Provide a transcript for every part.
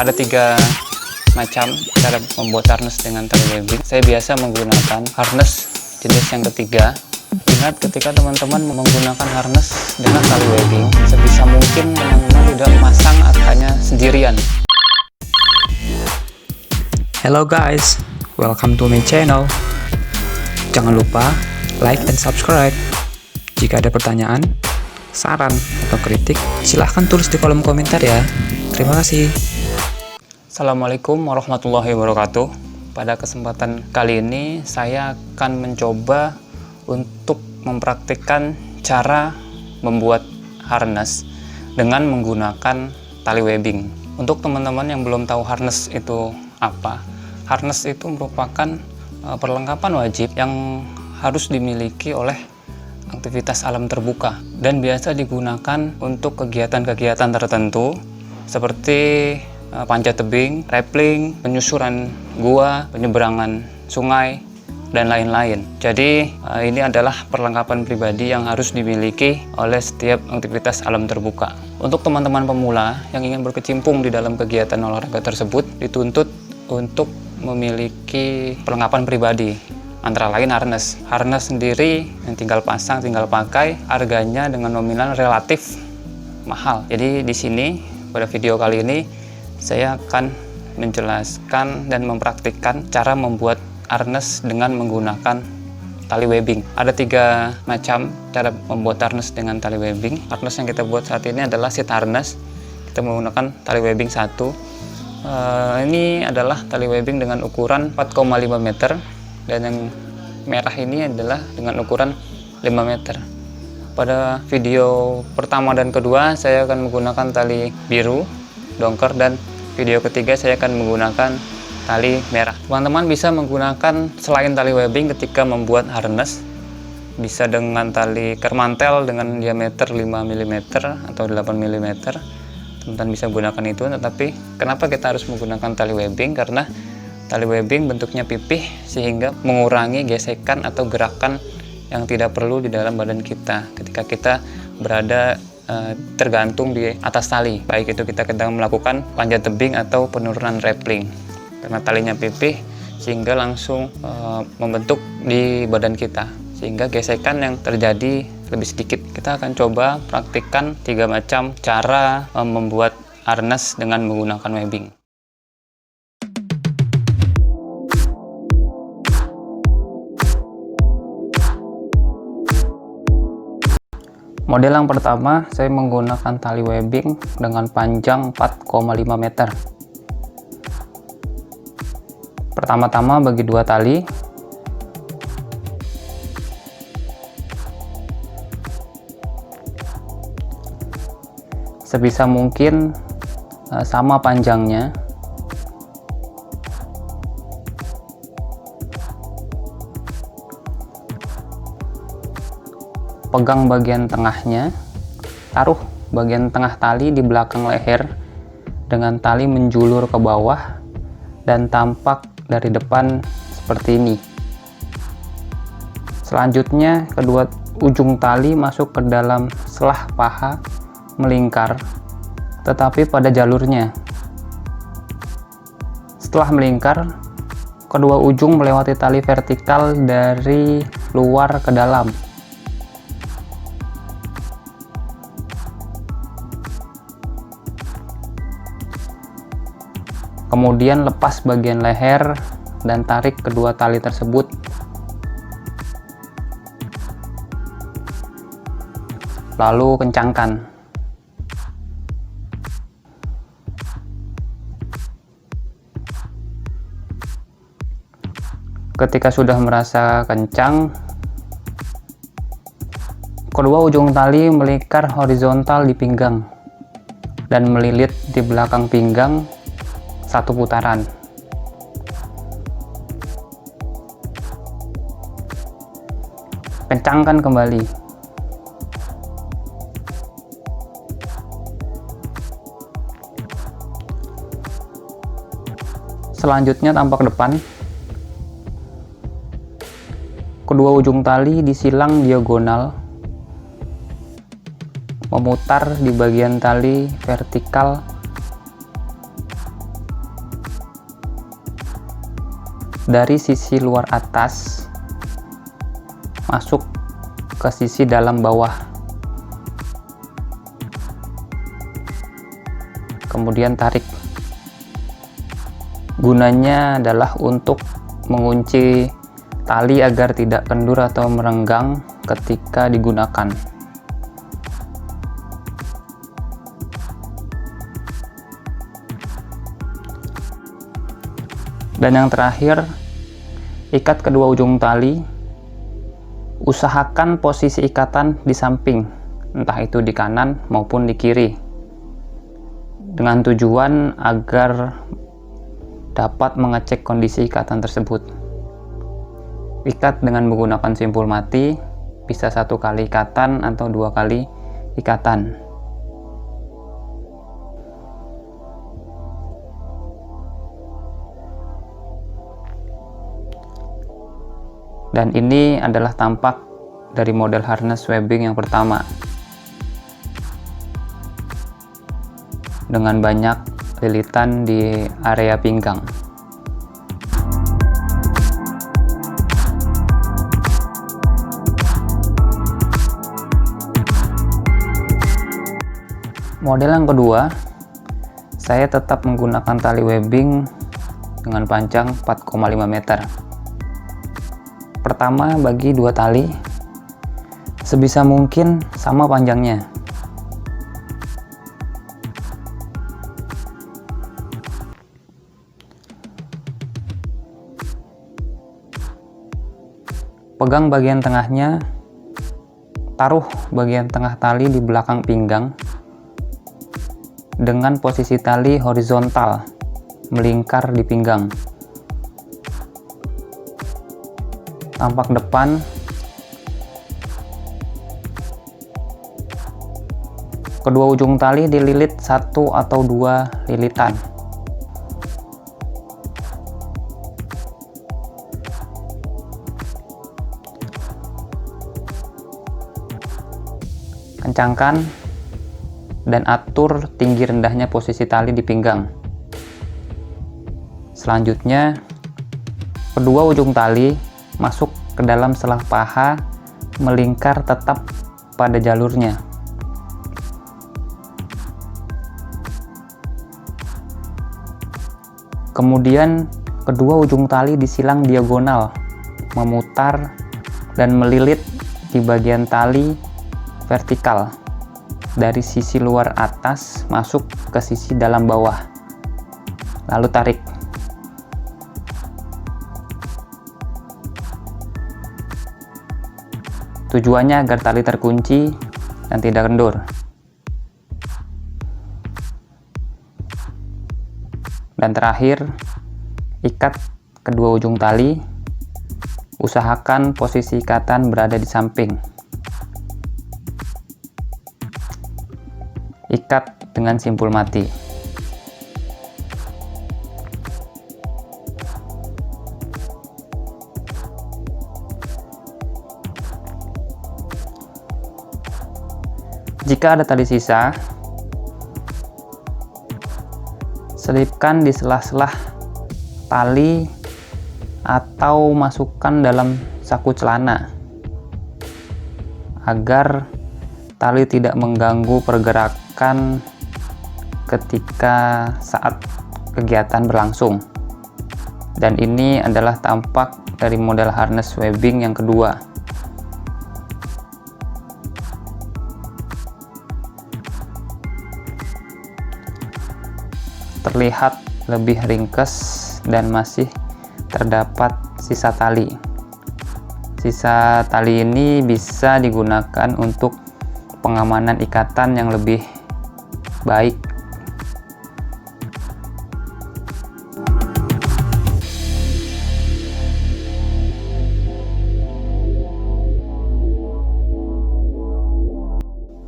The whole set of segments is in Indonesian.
Ada 3 macam cara membuat harness dengan tali webbing. Saya biasa menggunakan harness jenis yang ketiga. Ingat, ketika teman-teman menggunakan harness dengan tali webbing, sebisa mungkin teman-teman tidak memasang hanya sendirian. Hello guys, welcome to my channel. Jangan lupa like dan subscribe. Jika ada pertanyaan, saran, atau kritik, silahkan tulis di kolom komentar ya. Terima kasih. Assalamualaikum warahmatullahi wabarakatuh. Pada kesempatan kali ini saya akan mencoba untuk mempraktikkan cara membuat harness dengan menggunakan tali webbing. Untuk teman-teman yang belum tahu harness itu apa, harness itu merupakan perlengkapan wajib yang harus dimiliki oleh aktivitas alam terbuka dan biasa digunakan untuk kegiatan-kegiatan tertentu seperti panjat tebing, rappelling, penyusuran gua, penyeberangan sungai, dan lain-lain. Jadi ini adalah perlengkapan pribadi yang harus dimiliki oleh setiap aktivitas alam terbuka. Untuk teman-teman pemula yang ingin berkecimpung di dalam kegiatan olahraga tersebut, dituntut untuk memiliki perlengkapan pribadi, antara lain harness. Harness sendiri yang tinggal pasang, tinggal pakai, harganya dengan nominal relatif mahal. Jadi di sini pada video kali ini saya akan menjelaskan dan mempraktikkan cara membuat harness dengan menggunakan tali webbing. Ada 3 macam cara membuat harness dengan tali webbing. Harness yang kita buat saat ini adalah seat harness. Kita menggunakan tali webbing 1. Ini adalah tali webbing dengan ukuran 4,5 meter dan yang merah ini adalah dengan ukuran 5 meter. Pada video pertama dan kedua saya akan menggunakan tali biru dongker, dan video ketiga saya akan menggunakan tali merah. Teman-teman bisa menggunakan selain tali webbing ketika membuat harness, bisa dengan tali kermantel dengan diameter 5 mm atau 8 mm. Teman-teman bisa gunakan itu, tetapi kenapa kita harus menggunakan tali webbing? Karena tali webbing bentuknya pipih sehingga mengurangi gesekan atau gerakan yang tidak perlu di dalam badan kita ketika kita berada tergantung di atas tali, baik itu kita sedang melakukan panjat tebing atau penurunan rappelling. Karena talinya pipih sehingga langsung membentuk di badan kita, sehingga gesekan yang terjadi lebih sedikit. Kita akan coba praktikkan 3 macam cara membuat harness dengan menggunakan webbing. Model yang pertama, saya menggunakan tali webbing dengan panjang 4,5 meter. Pertama-tama bagi 2 tali. Sebisa mungkin sama panjangnya. Pegang bagian tengahnya, taruh bagian tengah tali di belakang leher dengan tali menjulur ke bawah dan tampak dari depan seperti ini. Selanjutnya kedua ujung tali masuk ke dalam selah paha, melingkar tetapi pada jalurnya. Setelah melingkar, kedua ujung melewati tali vertikal dari luar ke dalam. Kemudian lepas bagian leher dan tarik kedua tali tersebut. Lalu kencangkan. Ketika sudah merasa kencang, kedua ujung tali melingkar horizontal di pinggang dan melilit di belakang pinggang 1 putaran. Kencangkan kembali. Selanjutnya tampak depan. Kedua ujung tali disilang diagonal, memutar di bagian tali vertikal dari sisi luar atas masuk ke sisi dalam bawah, kemudian tarik. Gunanya adalah untuk mengunci tali agar tidak kendur atau merenggang ketika digunakan. Dan yang terakhir, ikat kedua ujung tali. Usahakan posisi ikatan di samping, entah itu di kanan maupun di kiri, dengan tujuan agar dapat mengecek kondisi ikatan tersebut. Ikat dengan menggunakan simpul mati, bisa 1 kali ikatan atau 2 kali ikatan. Dan ini adalah tampak dari model harness webbing yang pertama, dengan banyak lilitan di area pinggang. Model yang kedua, saya tetap menggunakan tali webbing dengan panjang 4,5 meter. Pertama, bagi 2 tali, sebisa mungkin sama panjangnya. Pegang bagian tengahnya, taruh bagian tengah tali di belakang pinggang dengan posisi tali horizontal melingkar di pinggang. Tampak depan, kedua ujung tali dililit 1 atau 2 lilitan. Kencangkan dan atur tinggi rendahnya posisi tali di pinggang. Selanjutnya, kedua ujung tali masuk ke dalam selah paha, melingkar tetap pada jalurnya. Kemudian kedua ujung tali disilang diagonal, memutar dan melilit di bagian tali vertikal dari sisi luar atas masuk ke sisi dalam bawah, lalu tarik. Tujuannya agar tali terkunci dan tidak kendur. Dan terakhir, ikat kedua ujung tali. Usahakan posisi ikatan berada di samping. Ikat dengan simpul mati. Jika ada tali sisa, selipkan di sela-sela tali atau masukkan dalam saku celana agar tali tidak mengganggu pergerakan ketika saat kegiatan berlangsung. Dan ini adalah tampak dari model harness webbing yang kedua. Terlihat lebih ringkes dan masih terdapat sisa tali. Sisa tali ini bisa digunakan untuk pengamanan ikatan yang lebih baik.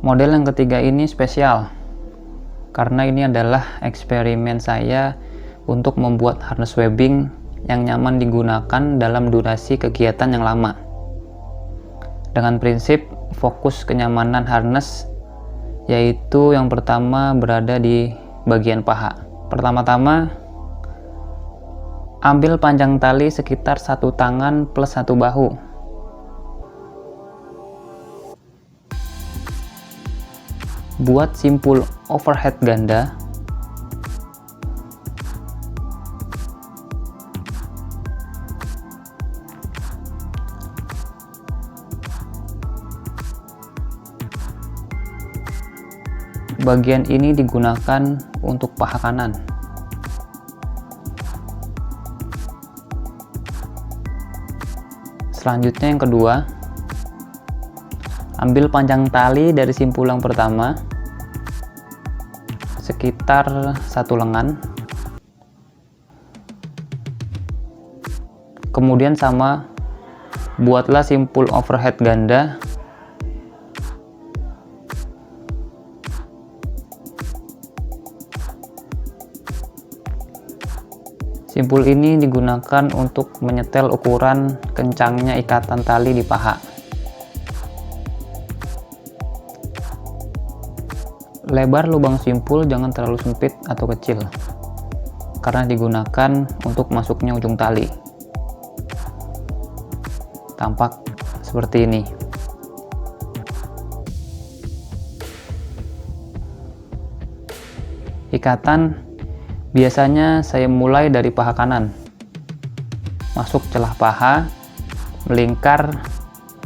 Model yang ketiga ini spesial karena ini adalah eksperimen saya untuk membuat harness webbing yang nyaman digunakan dalam durasi kegiatan yang lama. Dengan prinsip fokus kenyamanan harness, yaitu yang pertama berada di bagian paha. Pertama-tama, Ambil panjang tali sekitar 1 tangan plus 1 bahu. Buat simpul overhead ganda. Bagian ini digunakan untuk paha kanan. Selanjutnya yang kedua, ambil panjang tali dari simpul yang pertama sekitar 1 lengan. Kemudian sama, buatlah simpul overhead ganda. Simpul ini digunakan untuk menyetel ukuran kencangnya ikatan tali di paha. Lebar lubang simpul jangan terlalu sempit atau kecil, karena digunakan untuk masuknya ujung tali. Tampak seperti ini. Ikatan biasanya saya mulai dari paha kanan, masuk celah paha, melingkar,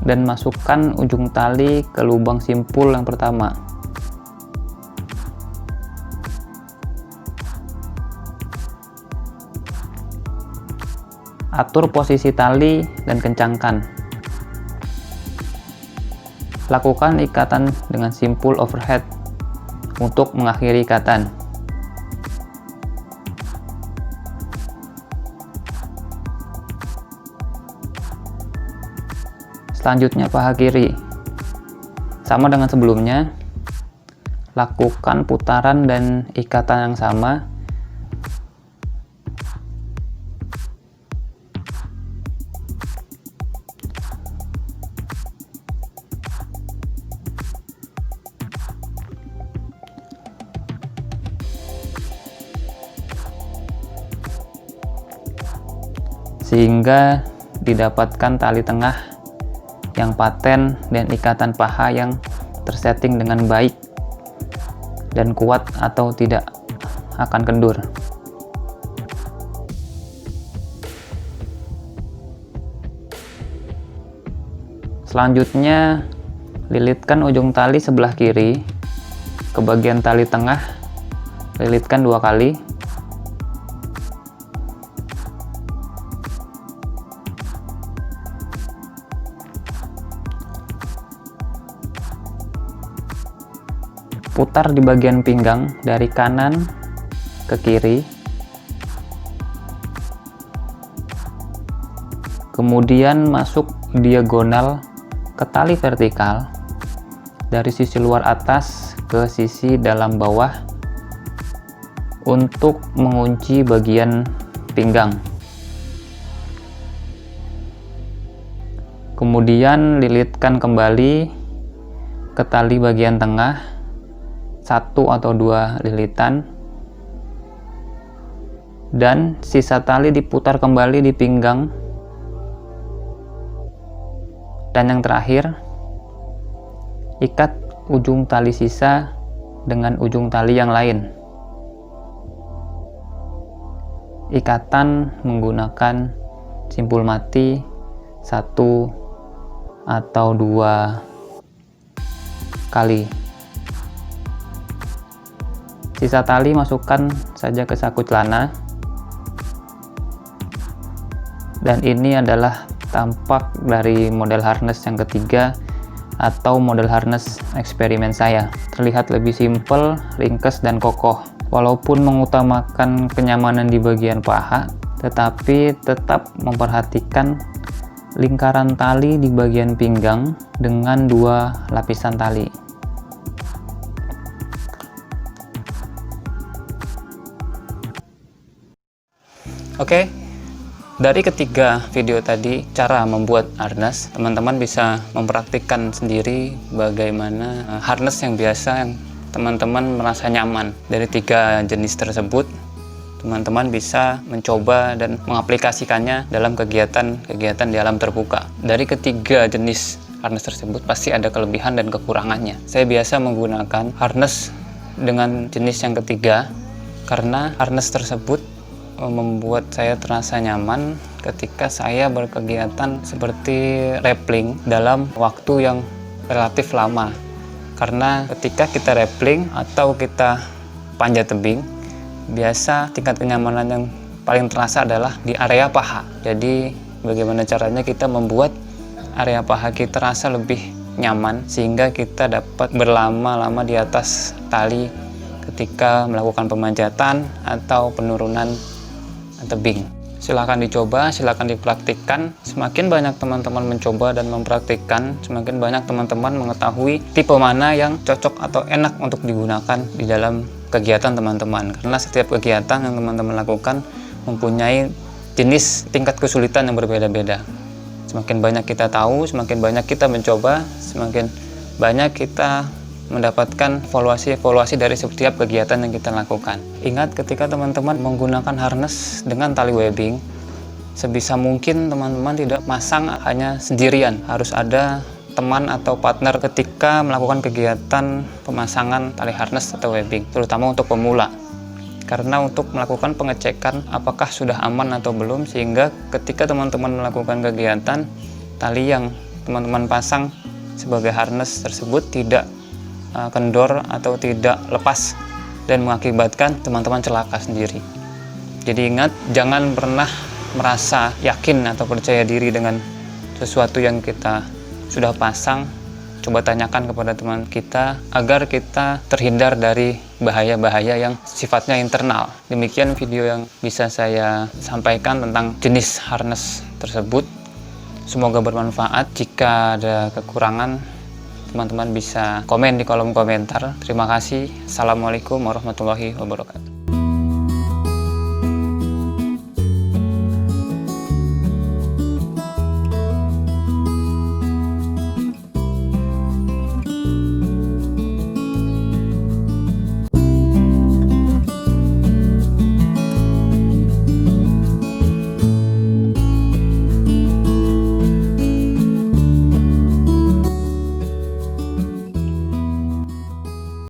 dan masukkan ujung tali ke lubang simpul yang pertama. Atur posisi tali dan kencangkan. Lakukan ikatan dengan simpul overhead untuk mengakhiri ikatan. Selanjutnya paha kiri. Sama dengan sebelumnya, lakukan putaran dan ikatan yang sama. Sehingga didapatkan tali tengah yang paten dan ikatan paha yang tersetting dengan baik dan kuat atau tidak akan kendur. Selanjutnya, lilitkan ujung tali sebelah kiri ke bagian tali tengah, lilitkan 2 kali. Putar di bagian pinggang dari kanan ke kiri. Kemudian masuk diagonal ke tali vertikal dari sisi luar atas ke sisi dalam bawah untuk mengunci bagian pinggang. Kemudian lilitkan kembali ke tali bagian tengah, 1 atau 2 lilitan, dan sisa tali diputar kembali di pinggang. Dan yang terakhir, ikat ujung tali sisa dengan ujung tali yang lain. Ikatan menggunakan simpul mati 1 atau 2 kali. Sisa tali masukkan saja ke saku celana. Dan ini adalah tampak dari model harness yang ketiga atau model harness eksperimen saya. Terlihat lebih simpel, ringkes, dan kokoh. Walaupun mengutamakan kenyamanan di bagian paha, tetapi tetap memperhatikan lingkaran tali di bagian pinggang dengan 2 lapisan tali. Oke, dari ketiga video tadi, cara membuat harness, teman-teman bisa mempraktikkan sendiri bagaimana harness yang biasa yang teman-teman merasa nyaman. Dari 3 jenis tersebut, teman-teman bisa mencoba dan mengaplikasikannya dalam kegiatan-kegiatan di alam terbuka. Dari ketiga jenis harness tersebut pasti ada kelebihan dan kekurangannya. Saya biasa menggunakan harness dengan jenis yang ketiga karena harness tersebut membuat saya terasa nyaman ketika saya berkegiatan seperti rappelling dalam waktu yang relatif lama. Karena ketika kita rappelling atau kita panjat tebing, biasa tingkat kenyamanan yang paling terasa adalah di area paha. Jadi bagaimana caranya kita membuat area paha kita terasa lebih nyaman sehingga kita dapat berlama-lama di atas tali ketika melakukan pemanjatan atau penurunan tebing. Silahkan dicoba, silahkan dipraktikkan. Semakin banyak teman-teman mencoba dan mempraktikkan, semakin banyak teman-teman mengetahui tipe mana yang cocok atau enak untuk digunakan di dalam kegiatan teman-teman. Karena setiap kegiatan yang teman-teman lakukan mempunyai jenis tingkat kesulitan yang berbeda-beda. Semakin banyak kita tahu, semakin banyak kita mencoba, semakin banyak kita mendapatkan evaluasi dari setiap kegiatan yang kita lakukan. Ingat, ketika teman-teman menggunakan harness dengan tali webbing, sebisa mungkin teman-teman tidak masang hanya sendirian. Harus ada teman atau partner ketika melakukan kegiatan pemasangan tali harness atau webbing, terutama untuk pemula. Karena untuk melakukan pengecekan apakah sudah aman atau belum, sehingga ketika teman-teman melakukan kegiatan, tali yang teman-teman pasang sebagai harness tersebut tidak kendor atau tidak lepas dan mengakibatkan teman-teman celaka sendiri. Jadi ingat, jangan pernah merasa yakin atau percaya diri dengan sesuatu yang kita sudah pasang. Coba tanyakan kepada teman kita agar kita terhindar dari bahaya-bahaya yang sifatnya internal. Demikian video yang bisa saya sampaikan tentang jenis harness tersebut. Semoga bermanfaat. Jika ada kekurangan, teman-teman bisa komen di kolom komentar. Terima kasih. Assalamualaikum warahmatullahi wabarakatuh.